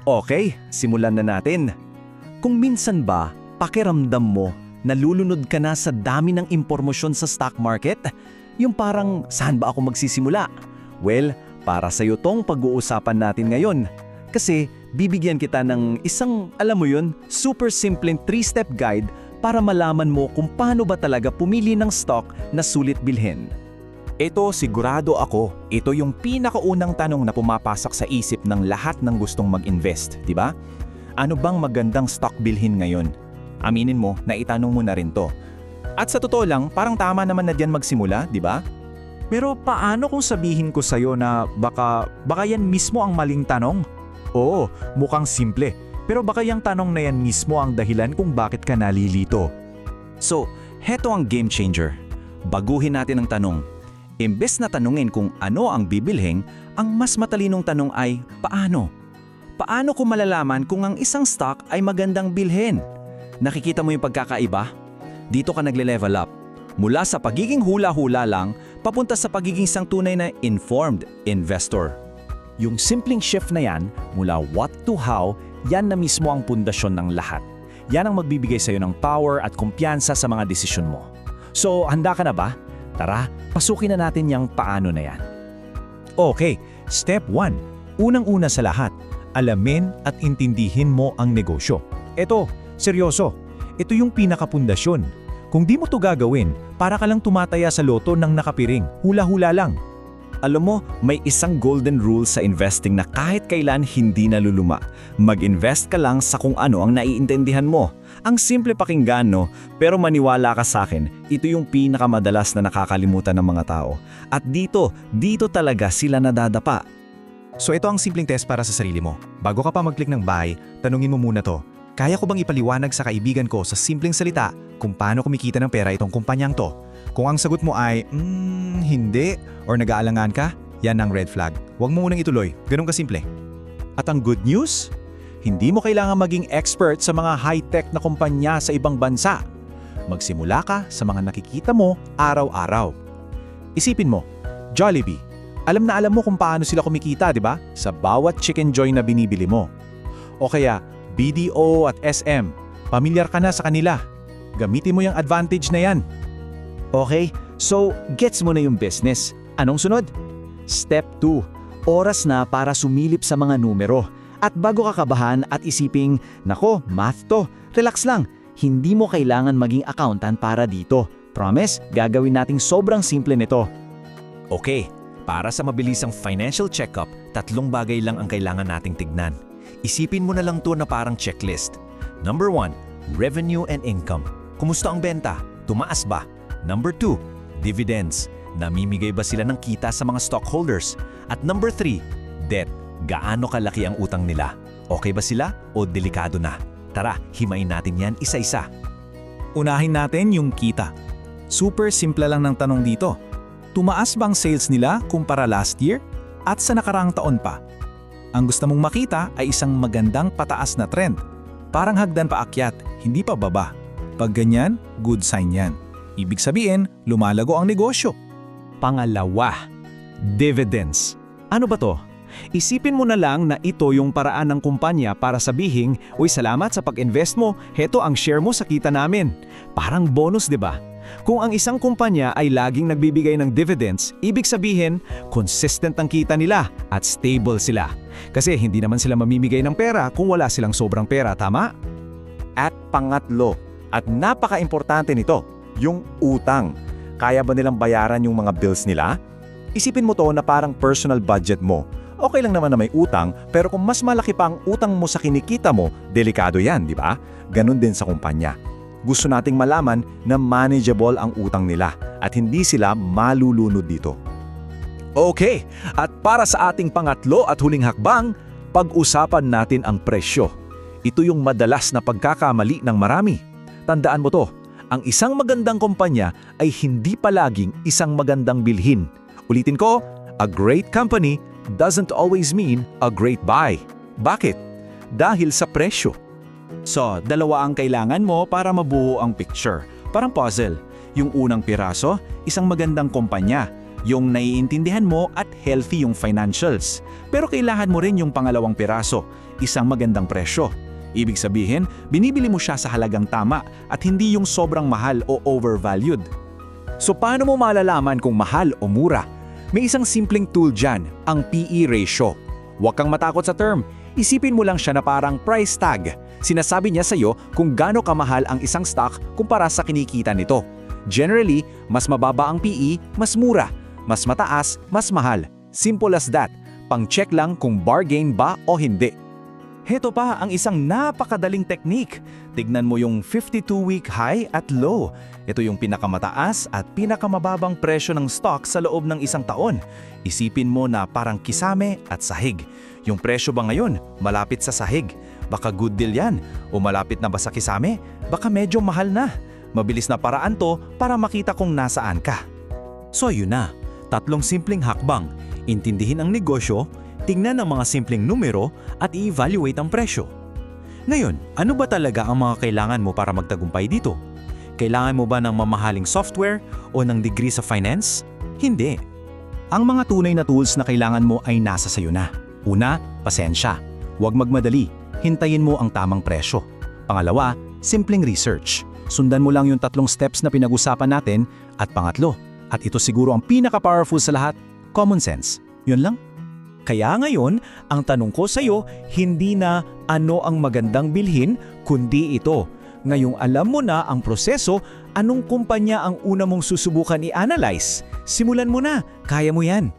Okay, simulan na natin. Kung minsan ba, pakiramdam mo, nalulunod ka na sa dami ng impormasyon sa stock market? Yung parang, saan ba ako magsisimula? Well, para sa'yo tong pag-uusapan natin ngayon. Kasi bibigyan kita ng isang, alam mo yun, super simpleng 3-step guide para malaman mo kung paano ba talaga pumili ng stock na sulit bilhin. Ito sigurado ako, ito yung pinakaunang tanong na pumapasok sa isip ng lahat ng gustong mag-invest, di ba? Ano bang magandang stock bilhin ngayon? Aminin mo na itanong mo na rin to. At sa totoo lang, parang tama naman na diyan magsimula, di ba? Pero paano kung sabihin ko sa'yo na baka yan mismo ang maling tanong? Oo, mukhang simple. Pero baka yung tanong na yan mismo ang dahilan kung bakit ka nalilito. So, heto ang game changer. Baguhin natin ang tanong. Imbes na tanungin kung ano ang bibilhin, ang mas matalinong tanong ay paano? Paano ko malalaman kung ang isang stock ay magandang bilhin? Nakikita mo yung pagkakaiba? Dito ka nagle-level up. Mula sa pagiging hula-hula lang, papunta sa pagiging isang tunay na informed investor. Yung simpleng shift na yan, mula what to how, yan na mismo ang pundasyon ng lahat. Yan ang magbibigay sa'yo ng power at kumpiyansa sa mga desisyon mo. So, handa ka na ba? Tara, pasukin na natin yung paano na yan. Okay, step 1. Unang-una sa lahat, alamin at intindihin mo ang negosyo. Ito, seryoso. Ito yung pinakapundasyon. Kung di mo to gagawin, para ka lang tumataya sa loto ng nakapiring, hula-hula lang. Alam mo, may isang golden rule sa investing na kahit kailan hindi naluluma. Mag-invest ka lang sa kung ano ang naiintindihan mo. Ang simple pakinggan, no? Pero maniwala ka sa akin, ito yung pinakamadalas na nakakalimutan ng mga tao. At dito talaga sila nadadapa. So ito ang simpleng test para sa sarili mo. Bago ka pa mag-click ng buy, tanungin mo muna to. Kaya ko bang ipaliwanag sa kaibigan ko sa simpleng salita kung paano kumikita ng pera itong kumpanyang to? Kung ang sagot mo ay, hindi, or nag-aalangan ka, yan ang red flag. Huwag mo munang ituloy, ganun kasimple. At ang good news, hindi mo kailangan maging expert sa mga high-tech na kumpanya sa ibang bansa. Magsimula ka sa mga nakikita mo araw-araw. Isipin mo, Jollibee, alam na alam mo kung paano sila kumikita, di ba? Sa bawat chicken joy na binibili mo. O kaya, BDO at SM, pamilyar ka na sa kanila. Gamitin mo yung advantage na yan. Okay, so gets mo na yung business. Anong sunod? Step 2. Oras na para sumilip sa mga numero. At bago ka kabahan at isiping, nako, math to, relax lang. Hindi mo kailangan maging accountant para dito. Promise, gagawin nating sobrang simple nito. Okay, para sa mabilisang financial checkup, 3 bagay lang ang kailangan nating tignan. Isipin mo na lang to na parang checklist. Number 1, revenue and income. Kumusta ang benta? Tumaas ba? Number 2, dividends. Namimigay ba sila ng kita sa mga stockholders? At number 3, debt. Gaano kalaki ang utang nila? Okay ba sila o delikado na? Tara, himayin natin yan isa-isa. Unahin natin yung kita. Super simple lang ng tanong dito. Tumaas bang sales nila kumpara last year? At sa nakaraang taon pa? Ang gusto mong makita ay isang magandang pataas na trend. Parang hagdan paakyat, hindi pa baba. Pag ganyan, good sign yan. Ibig sabihin, lumalago ang negosyo. Pangalawa, dividends. Ano ba to? Isipin mo na lang na ito yung paraan ng kumpanya para sabihin, uy, salamat sa pag-invest mo, heto ang share mo sa kita namin. Parang bonus, di ba? Kung ang isang kumpanya ay laging nagbibigay ng dividends, ibig sabihin, consistent ang kita nila at stable sila. Kasi hindi naman sila mamimigay ng pera kung wala silang sobrang pera, tama? At pangatlo, at napaka-importante nito, yung utang. Kaya ba nilang bayaran yung mga bills nila? Isipin mo to na parang personal budget mo. Okay lang naman na may utang, pero kung mas malaki pa ang utang mo sa kinikita mo, delikado yan, di ba? Ganon din sa kumpanya. Gusto nating malaman na manageable ang utang nila at hindi sila malulunod dito. Okay, at para sa ating pangatlo at huling hakbang, pag-usapan natin ang presyo. Ito yung madalas na pagkakamali ng marami. Tandaan mo to, ang isang magandang kumpanya ay hindi palaging isang magandang bilhin. Ulitin ko, a great company doesn't always mean a great buy. Bakit? Dahil sa presyo. So, dalawa ang kailangan mo para mabuo ang picture. Parang puzzle. Yung unang piraso, isang magandang kumpanya. Yung naiintindihan mo at healthy yung financials. Pero kailangan mo rin yung pangalawang piraso. isang magandang presyo. Ibig sabihin, binibili mo siya sa halagang tama at hindi yung sobrang mahal o overvalued. So paano mo malalaman kung mahal o mura? May isang simpleng tool dyan, ang PE ratio. Huwag kang matakot sa term. Isipin mo lang siya na parang price tag. Sinasabi niya sa'yo kung gaano kamahal ang isang stock kumpara sa kinikita nito. Generally, mas mababa ang PE, mas mura. Mas mataas, mas mahal. Simple as that. Pang-check lang kung bargain ba o hindi. Heto pa ang isang napakadaling technique. Tignan mo yung 52-week high at low. Ito yung pinakamataas at pinakamababang presyo ng stock sa loob ng isang taon. Isipin mo na parang kisame at sahig. Yung presyo ba ngayon, malapit sa sahig? Baka good deal yan. O malapit na ba sa kisame? Baka medyo mahal na. Mabilis na paraan to para makita kung nasaan ka. So yun na, 3 simpleng hakbang. Intindihin ang negosyo, tingnan ang mga simpleng numero at i-evaluate ang presyo. Ngayon, ano ba talaga ang mga kailangan mo para magtagumpay dito? Kailangan mo ba ng mamahaling software o ng degree sa finance? Hindi. Ang mga tunay na tools na kailangan mo ay nasa sayo na. Una, pasensya. Huwag magmadali. Hintayin mo ang tamang presyo. Pangalawa, simpleng research. Sundan mo lang yung 3 steps na pinag-usapan natin. At pangatlo, at ito siguro ang pinaka-powerful sa lahat, common sense. Yun lang. Kaya ngayon, ang tanong ko sa iyo, hindi na ano ang magandang bilhin, kundi ito. Ngayong alam mo na ang proseso, anong kumpanya ang una mong susubukan i-analyze? Simulan mo na, kaya mo yan.